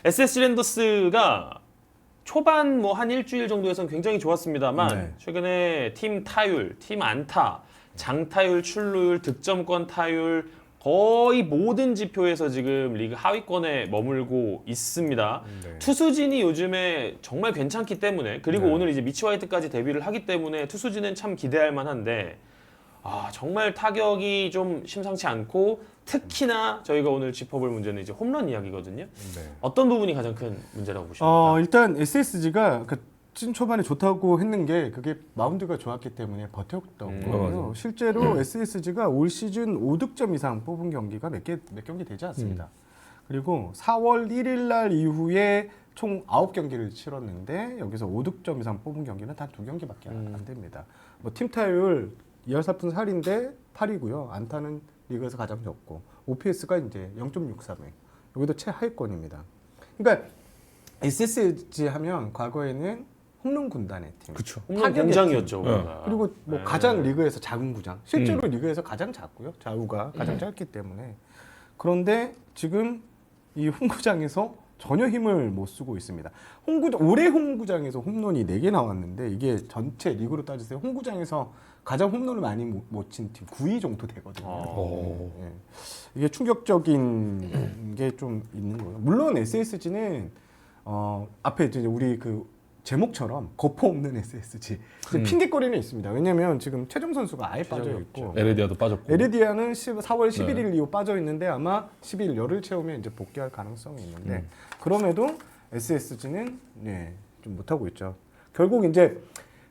SSG 랜더스가 초반 뭐 한 일주일 정도에서는 굉장히 좋았습니다만 네. 최근에 팀 타율, 팀 안타, 장타율, 출루율, 득점권 타율 거의 모든 지표에서 지금 리그 하위권에 머물고 있습니다. 네. 투수진이 요즘에 정말 괜찮기 때문에 그리고 네. 오늘 이제 미치 화이트까지 데뷔를 하기 때문에 투수진은 참 기대할 만한데 정말 타격이 좀 심상치 않고 특히나 저희가 오늘 짚어볼 문제는 이제 홈런 이야기거든요. 네. 어떤 부분이 가장 큰 문제라고 보십니까? 일단 SSG가 시즌 초반에 좋다고 했는 게 그게 마운드가 좋았기 때문에 버텼던 거고요. 맞아요. 실제로 SSG가 올 시즌 5득점 이상 뽑은 경기가 몇 경기 되지 않습니다. 그리고 4월 1일 날 이후에 총 9경기를 치렀는데 여기서 5득점 이상 뽑은 경기는 단 2경기밖에 안 됩니다. 뭐 팀 타율 2할 4푼 8인데 8이고요. 안타는 리그에서 가장 적고 OPS가 이제 0.63에 여기도 최하위권입니다. 그러니까 SSG 하면 과거에는 홈런 군단의 팀. 그렇죠. 홈런 타격의 공장이었죠. 팀. 우리가. 그리고 뭐 네. 가장 리그에서 작은 구장. 실제로 리그에서 가장 작고요. 좌우가 가장 짧기 때문에. 그런데 지금 이 홈구장에서 전혀 힘을 못 쓰고 있습니다. 올해 홈구장에서 홈런이 4개 나왔는데 이게 전체 리그로 따지세요. 홈구장에서 가장 홈런을 많이 못 친 팀 9위 정도 되거든요. 예. 이게 충격적인 게 좀 있는 거예요. 물론 SSG는 앞에 이제 우리 그 제목처럼 거포 없는 SSG 핑계거리는 있습니다. 왜냐하면 지금 최정 선수가 아예 빠져 있고 에레디아도 빠졌고. 에르디아는 4월 11일 이후 빠져 있는데 아마 12일 열흘 채우면 이제 복귀할 가능성이 있는데 그럼에도 SSG는 좀 못하고 있죠. 결국 이제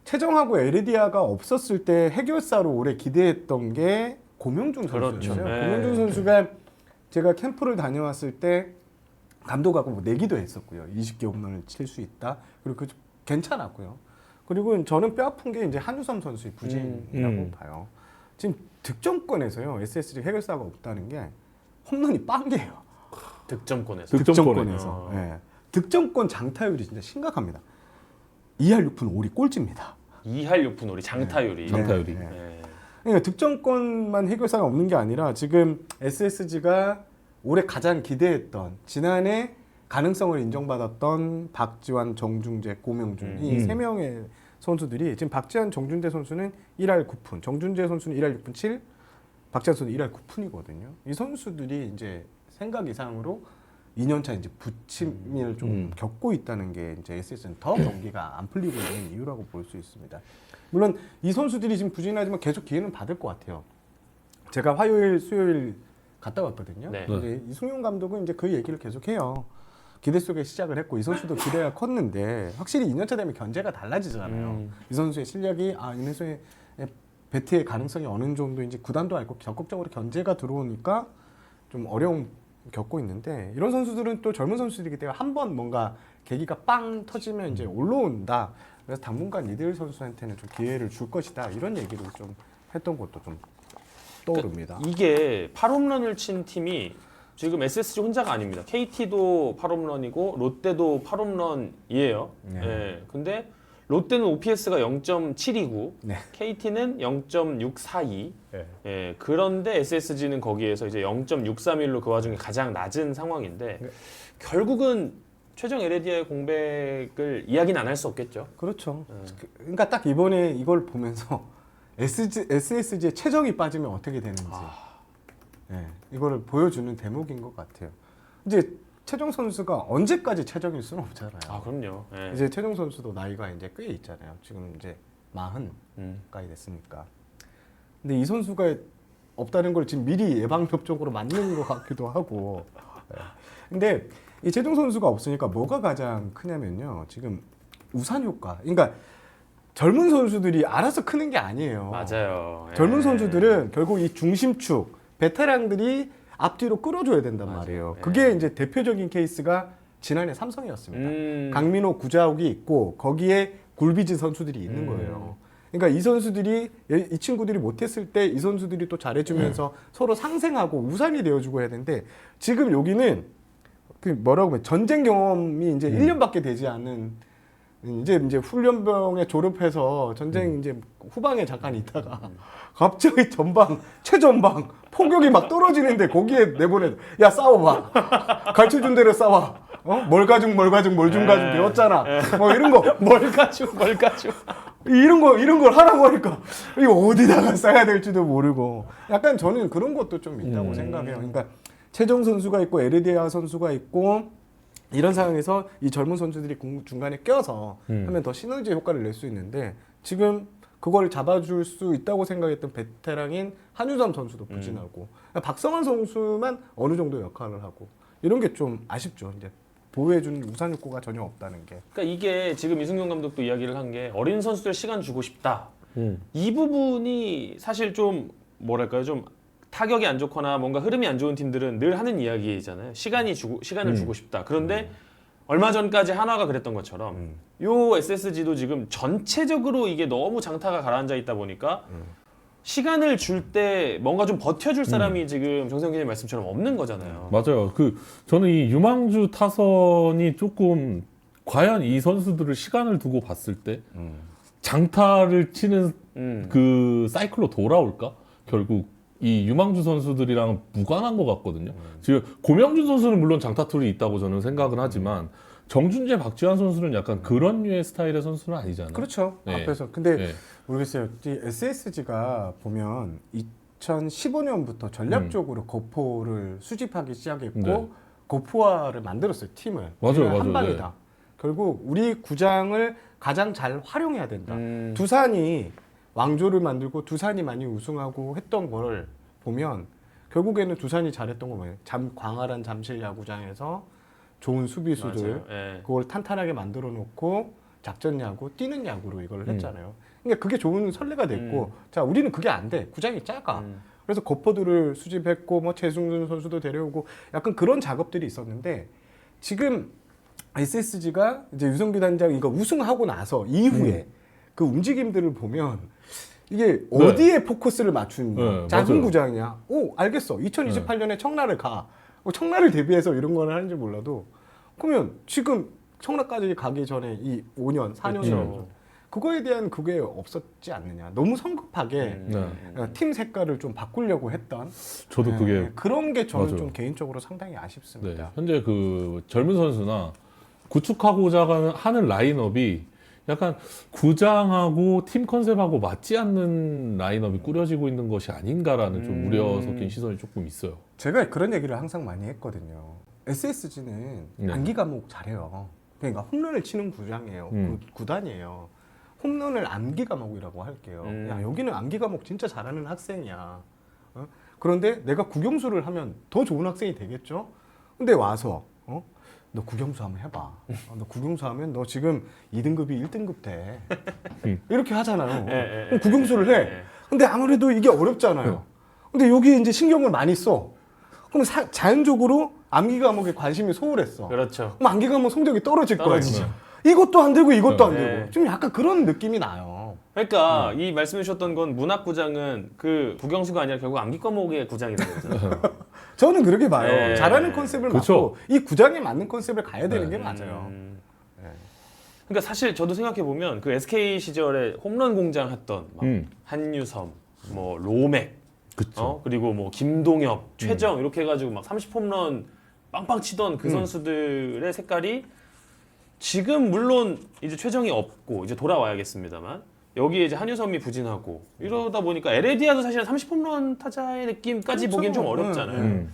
최정하고 에르디아가 없었을 때 해결사로 올해 기대했던 게 고명준 그렇죠. 선수였어요. 네. 고명준 선수가 제가 캠프를 다녀왔을 때 감독하고 뭐 내기도 했었고요. 20개 홈런을 칠 수 있다. 그리고 그 괜찮았고요. 그리고 저는 뼈 아픈 게 이제 한유섬 선수의 부진이라고 봐요. 지금 득점권에서요. SSG 해결사가 없다는 게 홈런이 빵개예요. 득점권에서. 득점권에서. 예. 득점권 장타율이 진짜 심각합니다. 2할 6푼 5리 꼴찌입니다. 2할 6푼 5리 장타율이. 장타율이. 네. 네. 그러니까 득점권만 해결사가 없는 게 아니라 지금 SSG가 올해 가장 기대했던 지난해 가능성을 인정받았던 박지환, 정중재, 고명준 이 세 명의 선수들이 지금 박지환, 정준재 선수는 1할 9푼, 정준재 선수는 1할 6푼 7, 박지환 선수 1할 9푼이거든요. 이 선수들이 이제 생각 이상으로 2년차 이제 부침을 좀 겪고 있다는 게 이제 SS는 더 경기가 안 풀리고 있는 이유라고 볼 수 있습니다. 물론 이 선수들이 지금 부진하지만 계속 기회는 받을 것 같아요. 제가 화요일, 수요일 갔다 왔거든요. 네. 근데 이승용 감독은 이제 그 얘기를 계속해요. 기대 속에 시작을 했고 이 선수도 기대가 컸는데 확실히 2년차 되면 견제가 달라지잖아요. 이 선수의 실력이 이 선수의 배트의 가능성이 어느 정도인지 구단도 알고 적극적으로 견제가 들어오니까 좀 어려움 겪고 있는데 이런 선수들은 또 젊은 선수들이기 때문에 한 번 뭔가 계기가 빵 터지면 이제 올라온다. 그래서 당분간 이들 선수한테는 좀 기회를 줄 것이다. 이런 얘기를 좀 했던 것도 좀 떠오릅니다. 이게 8홈런을 친 팀이 지금 SSG 혼자가 아닙니다. KT도 8홈런이고 롯데도 8홈런이에요. 네. 네. 근데 롯데는 OPS가 0.729, 네. KT는 0.642. 네. 예, 그런데 SSG는 거기에서 이제 0.631로 그 와중에 가장 낮은 상황인데 네. 결국은 최정 에레디아의 공백을 이야기는 안 할 수 없겠죠. 그렇죠. 그러니까 딱 이번에 이걸 보면서 SSG의 최정이 빠지면 어떻게 되는지 이거를 보여주는 대목인 것 같아요. 이제 최정 선수가 언제까지 최정일 수는 없잖아요. 그럼요. 예. 이제 최정 선수도 나이가 이제 꽤 있잖아요. 지금 이제 40가까이 됐으니까. 근데 이 선수가 없다는 걸 지금 미리 예방 접종으로 맞는 것 같기도 하고. 근데 이 최정 선수가 없으니까 뭐가 가장 크냐면요. 지금 우산 효과. 그러니까 젊은 선수들이 알아서 크는 게 아니에요. 맞아요. 예. 젊은 선수들은 결국 이 중심축, 베테랑들이 앞뒤로 끌어줘야 된단 말이에요. 예. 그게 이제 대표적인 케이스가 지난해 삼성이었습니다. 강민호, 구자욱이 있고 거기에 굴비즈 선수들이 있는 거예요. 그러니까 이 선수들이 이 친구들이 못했을 때 이 선수들이 또 잘해주면서 서로 상생하고 우산이 되어주고 해야 되는데 지금 여기는 그 뭐라고 하면 전쟁 경험이 이제 1년밖에 되지 않은 이제 훈련병에 졸업해서 전쟁 이제 후방에 잠깐 있다가 갑자기 전방 최전방 폭격이 막 떨어지는데 거기에 내보내 야 싸워봐 가르쳐준 대로 싸워 뭘 가지고 뭘 좀 가지고 배웠잖아. 뭐 이런 거. 뭘 가지고. 이런 걸 하라고 하니까 이거 어디다가 써야 될지도 모르고 약간 저는 그런 것도 좀 있다고 생각해요. 그러니까 최정 선수가 있고 에르디아 선수가 있고 이런 상황에서 이 젊은 선수들이 중간에 껴서 하면 더 시너지 효과를 낼 수 있는데 지금 그걸 잡아줄 수 있다고 생각했던 베테랑인 한유섬 선수도 부진하고 박성환 선수만 어느 정도 역할을 하고 이런 게 좀 아쉽죠. 이제 보호해주는 우산 욕구가 전혀 없다는 게. 그러니까 이게 지금 이승용 감독도 이야기를 한 게 어린 선수들 시간 주고 싶다. 이 부분이 사실 좀 뭐랄까요, 좀 타격이 안 좋거나 뭔가 흐름이 안 좋은 팀들은 늘 하는 이야기잖아요. 시간을 주고 싶다. 그런데 얼마 전까지 한화가 그랬던 것처럼 요 SSG도 지금 전체적으로 이게 너무 장타가 가라앉아 있다 보니까 시간을 줄 때 뭔가 좀 버텨줄 사람이 지금 정세영 기자님 말씀처럼 없는 거잖아요. 맞아요. 저는 이 유망주 타선이 조금 과연 이 선수들을 시간을 두고 봤을 때 장타를 치는 그 사이클로 돌아올까? 결국 이 유망주 선수들이랑 무관한 것 같거든요. 지금 고명준 선수는 물론 장타 툴이 있다고 저는 생각은 하지만 정준재, 박지환 선수는 약간 그런 류의 스타일의 선수는 아니잖아요. 그렇죠. 네. 앞에서. 근데 네. 모르겠어요. 이 SSG가 보면 2015년부터 전략적으로 거포를 수집하기 시작했고 네. 거포화를 만들었어요. 팀을. 맞아요, 한 맞아요. 방이다. 네. 결국 우리 구장을 가장 잘 활용해야 된다. 두산이 왕조를 만들고 두산이 많이 우승하고 했던 걸 보면 결국에는 두산이 잘했던 거 뭐예요? 광활한 잠실 야구장에서 좋은 수비수들 맞아요. 예. 그걸 탄탄하게 만들어 놓고 작전 야구, 뛰는 야구로 이걸 했잖아요. 그러니까 그게 좋은 선례가 됐고, 자 우리는 그게 안 돼. 구장이 작아. 그래서 거포들을 수집했고, 뭐 최승준 선수도 데려오고, 약간 그런 작업들이 있었는데 지금 SSG가 이제 유성규 단장 이거 우승하고 나서 이후에 그 움직임들을 보면 이게 어디에 포커스를 맞추냐, 네, 작은 맞아요. 구장이냐. 오 알겠어. 2028년에 청라를 가. 청라를 대비해서 이런 거는 하는지 몰라도 그러면 지금 청라까지 가기 전에 이 5년, 4년 전 그거에 대한 그게 없었지 않느냐. 너무 성급하게 네. 팀 색깔을 좀 바꾸려고 했던 저도 네, 그게 그런 게 저는 맞아요. 좀 개인적으로 상당히 네, 아쉽습니다. 현재 그 젊은 선수나 구축하고자 하는 라인업이 약간 구장하고 팀 컨셉하고 맞지 않는 라인업이 꾸려지고 있는 것이 아닌가라는 좀 우려 섞인 시선이 조금 있어요. 제가 그런 얘기를 항상 많이 했거든요. SSG는 네. 안기 과목 잘해요. 그러니까 홈런을 치는 구장이에요. 구단이에요. 홈런을 암기 과목이라고 할게요. 야 여기는 암기 과목 진짜 잘하는 학생이야. 그런데 내가 국영수를 하면 더 좋은 학생이 되겠죠? 근데 와서 너 국영수 한번 해봐. 너 국영수 하면 너 지금 2등급이 1등급 돼. 이렇게 하잖아요. 그럼 국영수를 해. 근데 아무래도 이게 어렵잖아요. 근데 여기 이제 신경을 많이 써. 그럼 자연적으로 암기 과목에 관심이 소홀했어. 그렇죠. 그럼 암기 과목 성적이 떨어질 거예요. 떨어지죠. 이것도 안 되고 이것도 안 네. 되고. 좀 약간 그런 느낌이 나요. 그러니까 이 말씀해 주셨던 건 문학구장은 그 국영수가 아니라 결국 암기 과목의 구장이라는 거잖아요. 저는 그렇게 봐요. 네. 잘하는 컨셉을 그쵸. 맞고 이 구장에 맞는 컨셉을 가야 되는 게 맞아요. 그러니까 사실 저도 생각해 보면 그 SK 시절에 홈런 공장 했던 막 한유섬, 뭐 로맥, 그쵸. 그리고 뭐 김동엽, 최정 이렇게 해가지고 막 30홈런 빵빵 치던 그 선수들의 색깔이 지금 물론 이제 최정이 없고 이제 돌아와야겠습니다만 여기에 이제 한유섬이 부진하고 이러다 보니까 에레디아도 사실은 30홈런 타자의 느낌까지 그렇죠. 보기엔 좀 어렵잖아요.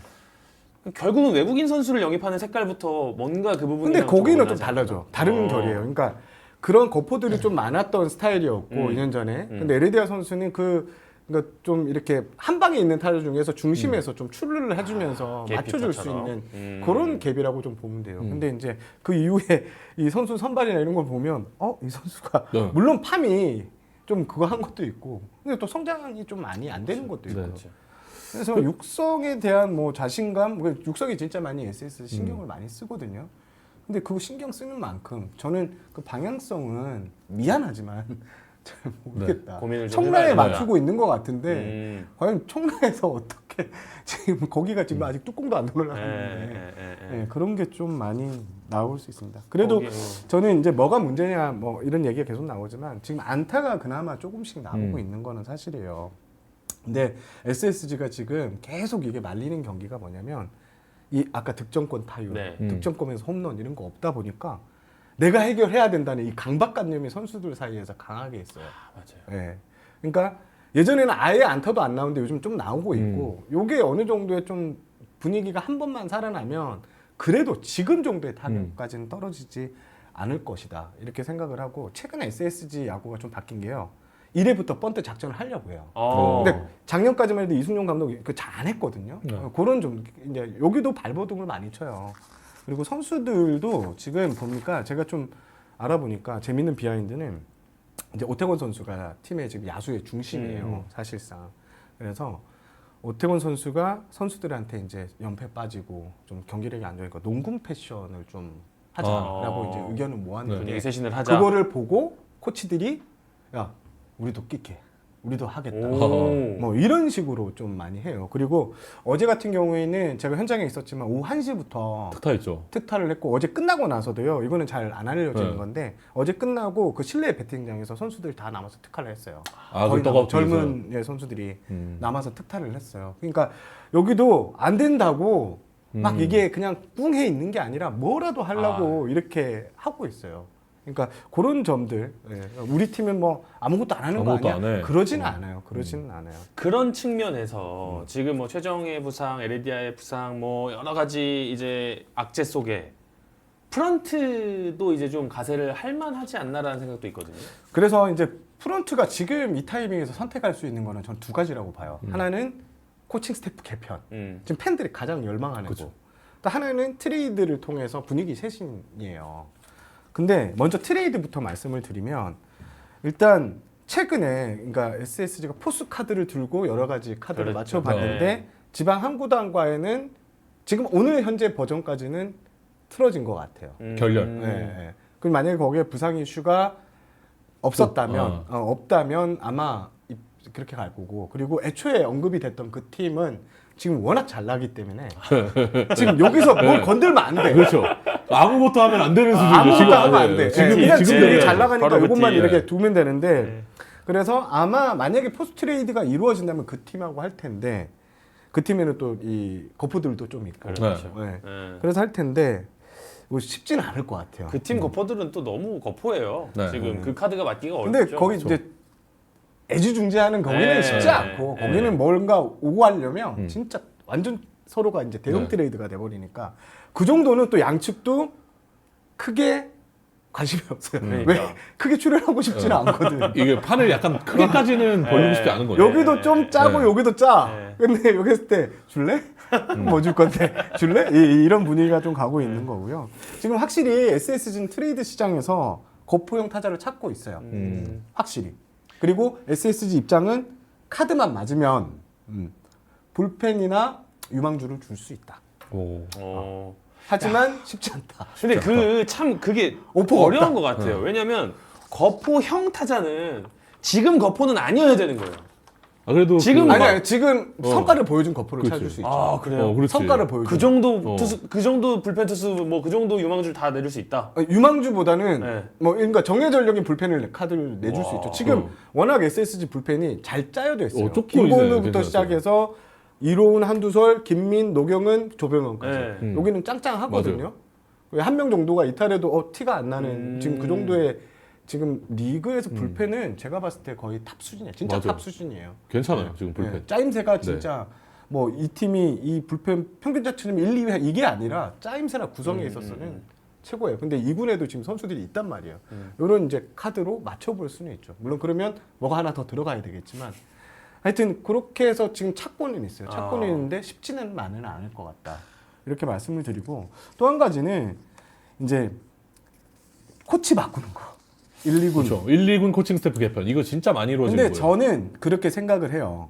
결국은 외국인 선수를 영입하는 색깔부터 뭔가 그 부분이 근데 거기는 좀 달라져. 다른 어. 결이에요. 그러니까 그런 거포들이 좀 많았던 스타일이었고 2년 전에. 근데 에르디아 선수는 그러니까 좀 이렇게 한 방에 있는 타자 중에서 중심에서 좀 출루를 해주면서 갭 맞춰줄 수 히터처럼. 있는 그런 갭이라고 좀 보면 돼요. 근데 이제 그 이후에 이 선수 선발이나 이런 걸 보면 이 선수가 네. 물론 팜이 좀 그거 한 것도 있고 근데 또 성장이 좀 많이 안 되는 것도 있고. 네. 그래서 육성에 대한 뭐 자신감, 육성이 진짜 많이 SS 신경을 많이 쓰거든요. 근데 그 신경 쓰는 만큼 저는 그 방향성은 미안하지만 잘 모르겠다. 고민을 좀 청라에 해봐야 맞추고 있는 것 같은데 과연 청라에서 어떻게 지금 거기가 지금 아직 뚜껑도 안 돌아갔는데 네, 그런 게 좀 많이 나올 수 있습니다. 그래도 거기에, 저는 이제 뭐가 문제냐 뭐 이런 얘기가 계속 나오지만 지금 안타가 그나마 조금씩 나오고 있는 거는 사실이에요. 근데 SSG가 지금 계속 이게 말리는 경기가 뭐냐면 이 아까 득점권 타율, 네. 득점권에서 홈런 이런 거 없다 보니까 내가 해결해야 된다는 이 강박관념이 선수들 사이에서 강하게 있어요. 맞아요. 예. 그러니까 예전에는 아예 안타도 안 나오는데 요즘 좀 나오고 있고 요게 어느 정도의 좀 분위기가 한 번만 살아나면 그래도 지금 정도의 타격까지는 떨어지지 않을 것이다 이렇게 생각을 하고 최근에 SSG 야구가 좀 바뀐 게요. 1회부터 번트 작전을 하려고 해요. 근데 작년까지만 해도 이승용 감독이 그 잘 안 했거든요. 네. 그런 좀 이제 여기도 발버둥을 많이 쳐요. 그리고 선수들도 지금 보니까 제가 좀 알아보니까 재밌는 비하인드는 이제 오태권 선수가 팀의 지금 야수의 중심이에요. 사실상. 그래서 오태권 선수가 선수들한테 이제 연패 빠지고 좀 경기력이 안 좋으니까 농구 패션을 좀 하자라고 이제 의견을 모았는데 분위기 쇄신을 하자. 그거를 보고 코치들이 야 우리도 끼게 우리도 하겠다 뭐 이런 식으로 좀 많이 해요. 그리고 어제 같은 경우에는 제가 현장에 있었지만 오후 1시부터 특타했죠. 특타를 했고 어제 끝나고 나서도요. 이거는 잘 안 알려지는 네. 건데 어제 끝나고 그 실내 배팅장에서 선수들이 다 남아서 특타를 했어요. 아, 거의 그 떡하고 젊은 예, 선수들이 남아서 특타를 했어요. 그러니까 여기도 안 된다고 막 이게 그냥 꿍해 있는 게 아니라 뭐라도 하려고 이렇게 하고 있어요. 그러니까 그런 점들 예. 우리 팀은 뭐 아무것도 안 하는 거 아무것도 아니야? 안 해. 그러지는 않아요. 그러지는 않아요. 그런 측면에서 지금 뭐 최정의 부상, 에레디아의 부상, 뭐 여러 가지 이제 악재 속에 프런트도 이제 좀 가세를 할 만하지 않나라는 생각도 있거든요. 그래서 이제 프런트가 지금 이 타이밍에서 선택할 수 있는 거는 전 두 가지라고 봐요. 하나는 코칭 스태프 개편. 지금 팬들이 가장 열망하는 그쵸. 거. 또 하나는 트레이드를 통해서 분위기 쇄신이에요. 근데 먼저 트레이드부터 말씀을 드리면 일단 최근에 그러니까 SSG가 포수 카드를 들고 여러 가지 카드를 그렇죠. 맞춰봤는데 네. 지방 한 구단과에는 지금 오늘 현재 버전까지는 틀어진 것 같아요. 결렬. 예. 그럼 만약에 거기에 부상 이슈가 없었다면 없다면 아마 그렇게 갈 거고 그리고 애초에 언급이 됐던 그 팀은 지금 워낙 잘 나기 때문에 지금 여기서 뭘 건들면 안 돼. 그렇죠. 아무것도 하면 안 되는 수준이죠. 아무것도 지금 하면 안 돼. 지금 그냥 지금 지금 되게 잘 나가니까 바로 그 이것만 팀. 이렇게 두면 되는데 그래서 아마 만약에 포스트 트레이드가 이루어진다면 그 팀하고 할 텐데 그 팀에는 또 이 거푸들도 좀 있고 그렇죠. 네. 네. 그래서 할 텐데 뭐 쉽지는 않을 것 같아요. 그 팀 거포들은 또 너무 거포예요. 네. 지금 그 카드가 맞기가 어렵죠. 근데 거기 이제 애지중지하는 거기는 네. 쉽지 않고 네. 거기는 뭔가 오고 하려면 진짜 완전 서로가 이제 대응 네. 트레이드가 돼버리니까 그 정도는 또 양측도 크게 관심이 없어요. 그러니까. 왜 크게 출연하고 싶지는 않거든. 이게 판을 약간 크게까지는 벌리고 싶지 않은 거죠. 여기도 좀 짜고 네. 여기도 짜. 네. 근데 여기 했을 때 줄래? 뭐 줄 건데 줄래? 이런 분위기가 좀 가고 있는 거고요. 지금 확실히 SSG는 트레이드 시장에서 거포형 타자를 찾고 있어요. 확실히. 그리고 SSG 입장은 카드만 맞으면 불펜이나 유망주를 줄 수 있다. 오. 하지만 쉽지 않다. 근데 그 참 그게 오퍼가 어려운 없다. 것 같아요. 왜냐면 거포형 타자는 지금 거포는 아니어야 되는 거예요. 아, 그래도 지금 그, 아니 지금 성과를 보여준 거포를 그치. 찾을 수 있죠. 아 그래요? 그렇지. 성과를 보여준. 그 정도 어. 투수, 그 정도 불펜 투수, 뭐 그 정도 유망주를 다 내릴 수 있다. 유망주보다는 네. 뭐 그러니까 정예전력인 불펜을 카드를 내줄 수 와. 있죠. 지금 워낙 SSG 불펜이 잘 짜여져 있어요. 조건이 김건우부터 괜찮았어요. 시작해서 이로운, 한두솔, 김민, 노경은, 조병헌까지. 네. 여기는 짱짱하거든요. 한 명 정도가 이탈해도 티가 안 나는 지금 그 정도의 지금 리그에서 불펜은 제가 봤을 때 거의 탑 수준이에요. 진짜 맞아요. 탑 수준이에요. 괜찮아요. 지금 불펜. 네, 짜임새가 진짜 뭐 이 팀이 이 불펜 평균 자체는 1, 2회 이게 아니라 짜임새나 구성에 있어서는 최고예요. 근데 2군에도 지금 선수들이 있단 말이에요. 이런 이제 카드로 맞춰볼 수는 있죠. 물론 그러면 뭐가 하나 더 들어가야 되겠지만 하여튼 그렇게 해서 지금 찾고는 있어요. 찾고는 있는데 쉽지는 않을 것 같다. 이렇게 말씀을 드리고 또 한 가지는 이제 코치 바꾸는 거. 1, 2군. 그렇죠. 1, 2군 코칭 스태프 개편. 이거 진짜 많이 이루어지는 근데 거예요. 저는 그렇게 생각을 해요.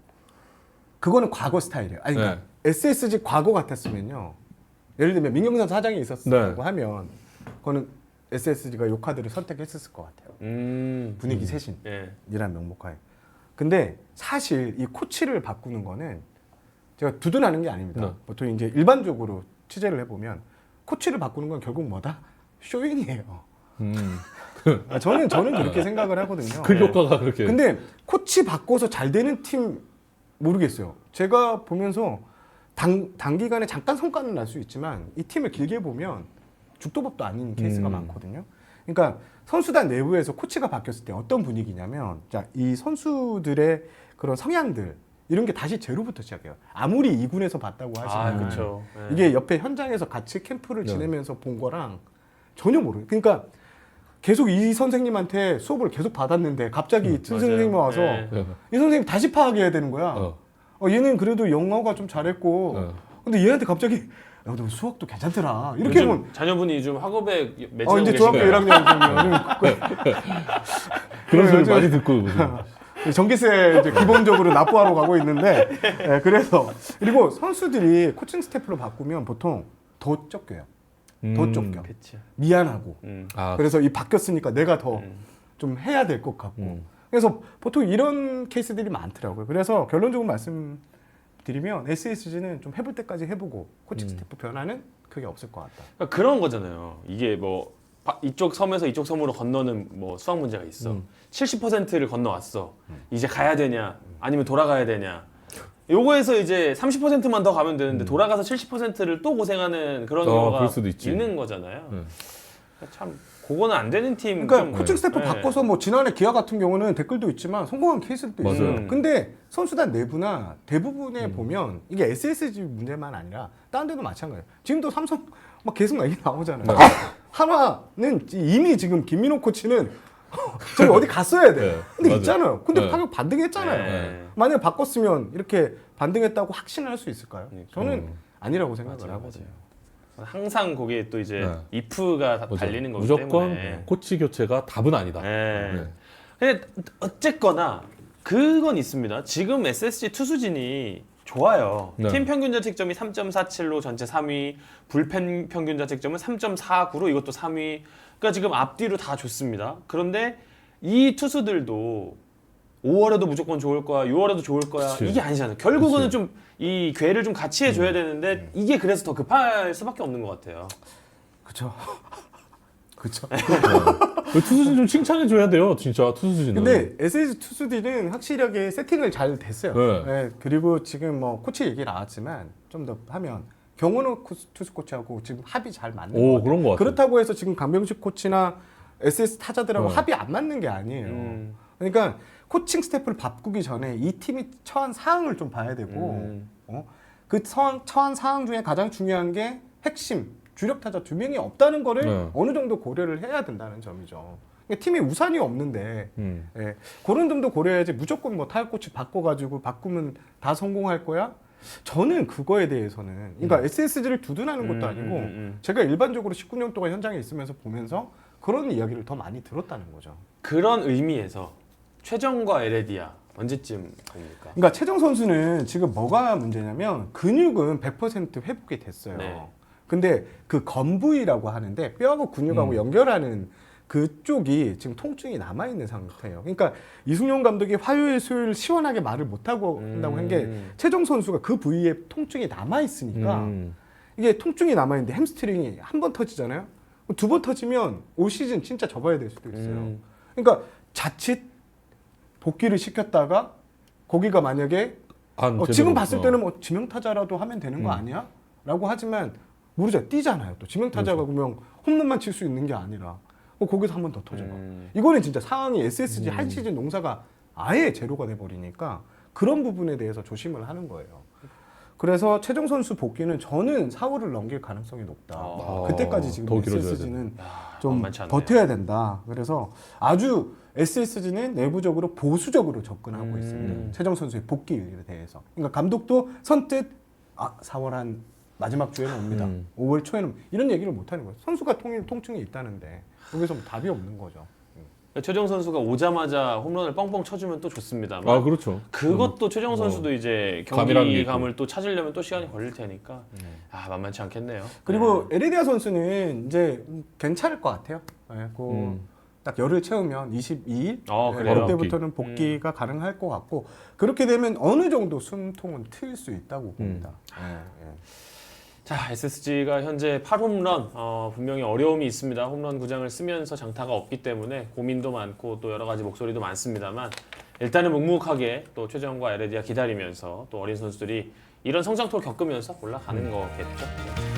그거는 과거 스타일이에요. 아니, 그러니까 SSG 과거 같았으면요. 예를 들면 민경선 사장이 있었다고 하면 그거는 SSG가 요 카드를 선택했을 것 같아요. 분위기 쇄신이라는 예. 명목하에. 근데 사실 이 코치를 바꾸는 거는 제가 두둔하는 게 아닙니다. 네. 보통 이제 일반적으로 취재를 해보면 코치를 바꾸는 건 결국 뭐다? 쇼잉이에요. 저는 그렇게 생각을 하거든요. 그 효과가 그렇게. 근데 코치 바꿔서 잘 되는 팀 모르겠어요. 제가 보면서 단기간에 잠깐 성과는 날 수 있지만 이 팀을 길게 보면 죽도 밥도 아닌 케이스가 많거든요. 그러니까 선수단 내부에서 코치가 바뀌었을 때 어떤 분위기냐면 자, 이 선수들의 그런 성향들 이런 게 다시 제로부터 시작해요. 아무리 2군에서 봤다고 하지만 그렇죠. 이게 옆에 현장에서 같이 캠프를 지내면서 본 거랑 전혀 모르는. 그러니까 계속 이 선생님한테 수업을 계속 받았는데 갑자기 선생님이 와서 이 선생님 다시 파악해야 되는 거야. 얘는 그래도 영어가 좀 잘했고 근데 얘한테 갑자기 야, 너 수학도 괜찮더라. 이렇게 하면 자녀분이 좀 학업에 매진하고 이제 계신가요? 중학교 1학년 그런 소리 요즘- 많이 듣고 요즘. 전기세 이제 기본적으로 납부하러 가고 있는데 그래서 그리고 선수들이 코칭 스태프로 바꾸면 보통 더 쫓겨요. 더 쫓겨. 그치. 미안하고. 아, 그래서 이 바뀌었으니까 내가 더 좀 해야 될 것 같고. 그래서 보통 이런 케이스들이 많더라고요. 그래서 결론적으로 말씀드리면 SSG는 좀 해볼 때까지 해보고 코칭 스태프 변화는 크게 없을 것 같다. 그러니까 그런 거잖아요. 이게 뭐 이쪽 섬에서 이쪽 섬으로 건너는 뭐 수학 문제가 있어. 70%를 건너왔어. 이제 가야 되냐? 아니면 돌아가야 되냐? 요거에서 이제 30%만 더 가면 되는데 돌아가서 70%를 또 고생하는 그런 경우가 그럴 수도 있지. 있는 거잖아요. 그러니까 참 그거는 안 되는 팀. 그러니까 좀- 코칭 스태프 네. 바꿔서 뭐 지난해 기아 같은 경우는 댓글도 있지만 성공한 케이스도 맞아요. 있어요. 근데 선수단 내부나 대부분에 보면 이게 SSG 문제만 아니라 다른 데도 마찬가지예요. 지금도 삼성 막 계속 얘기 나오잖아요. 네. 한화는 이미 지금 김민호 코치는 저기 어디 갔어야 돼. 네, 근데 맞아요. 있잖아요. 근데 네. 방금 반등했잖아요. 네. 만약에 바꿨으면 이렇게 반등했다고 확신을 할 수 있을까요? 저는 아니라고 생각을 맞아요, 하거든요. 항상 거기에 또 이제 네. if가 맞아요. 달리는 거기 무조건 때문에. 코치 교체가 답은 아니다. 네. 네. 근데 어쨌거나 그건 있습니다. 지금 SSG 투수진이 좋아요. 네. 팀 평균 자책점이 3.47로 전체 3위, 불펜 평균 자책점은 3.49로 이것도 3위. 그러니까 지금 앞뒤로 다 좋습니다. 그런데 이 투수들도 5월에도 무조건 좋을 거야, 6월에도 좋을 거야. 그치. 이게 아니잖아요. 결국은 그치. 좀 이 궤를 좀 같이 해줘야 되는데 이게 그래서 더 급할 수밖에 없는 것 같아요. 그렇죠. 그렇죠. 그 투수진 좀 칭찬해 줘야 돼요, 진짜 투수진은. 근데 SSG 투수들은 확실하게 세팅을 잘 됐어요. 네. 네, 그리고 지금 뭐 코치 얘기 나왔지만 좀 더 하면 경원호 투수 코치하고 지금 합이 잘 맞는 것 오, 같아요. 그런 것 같아요. 그렇다고 해서 지금 강병식 코치나 SS 타자들하고 네. 합이 안 맞는 게 아니에요. 그러니까 코칭 스태프를 바꾸기 전에 이 팀이 처한 사항을 좀 봐야 되고 그 처한 사항 중에 가장 중요한 게 핵심 주력 타자 2명이 없다는 거를 네. 어느 정도 고려를 해야 된다는 점이죠. 그러니까 팀이 우산이 없는데 예, 그런 점도 고려해야지 무조건 뭐 타격 코치 바꿔가지고 바꾸면 다 성공할 거야? 저는 그거에 대해서는 그러니까 SSG를 두둔하는 것도 아니고 제가 일반적으로 19년 동안 현장에 있으면서 보면서 그런 이야기를 더 많이 들었다는 거죠. 그런 의미에서 최정과 에레디아 언제쯤 됩니까? 그러니까 최정 선수는 지금 뭐가 문제냐면 근육은 100% 회복이 됐어요. 네. 근데 그 건부위라고 하는데 뼈하고 근육하고 연결하는 그쪽이 지금 통증이 남아 있는 상태예요. 그러니까 이승용 감독이 화요일, 수요일 시원하게 말을 못 하고 한다고 한 게 최정 선수가 그 부위에 통증이 남아 있으니까 이게 통증이 남아 있는데 햄스트링이 한 번 터지잖아요. 2번 터지면 올 시즌 진짜 접어야 될 수도 있어요. 그러니까 자칫 복귀를 시켰다가 거기가 만약에 지금 봤을 때는 뭐 지명타자라도 하면 되는 거 아니야? 라고 하지만 모르죠. 뛰잖아요. 또 지명타자가 그러면 홈런만 칠 수 있는 게 아니라 거기서 한 번 더 터져봐. 이거는 진짜 상황이 SSG 한 시즌 농사가 아예 제로가 돼버리니까 그런 부분에 대해서 조심을 하는 거예요. 그래서 최정 선수 복귀는 저는 4월을 넘길 가능성이 높다. 그때까지 지금 더 길어져야 SSG는 좀 만만치 않네요. 버텨야 된다. 그래서 아주 SSG는 내부적으로 보수적으로 접근하고 있습니다. 최정 선수의 복귀에 대해서. 그러니까 감독도 선뜻 4월 한 마지막 주에는 옵니다. 5월 초에는 이런 얘기를 못 하는 거예요. 선수가 통증이 있다는데 여기서 뭐 답이 없는 거죠. 최정 선수가 오자마자 홈런을 뻥뻥 쳐주면 또 좋습니다만 아, 그렇죠. 그것도 최정 선수도 이제 감이라는 게 경기감을 또 찾으려면 또 시간이 걸릴 테니까 만만치 않겠네요. 그리고 에레디아 선수는 이제 괜찮을 것 같아요. 네, 딱 열을 채우면 22일 그래요? 그때부터는 복귀가 가능할 것 같고 그렇게 되면 어느 정도 숨통은 트일 수 있다고 봅니다. 자, SSG가 현재 8홈런 분명히 어려움이 있습니다. 홈런 구장을 쓰면서 장타가 없기 때문에 고민도 많고 또 여러 가지 목소리도 많습니다만 일단은 묵묵하게 또 최정과 에레디아 기다리면서 또 어린 선수들이 이런 성장토를 겪으면서 올라가는 거겠죠.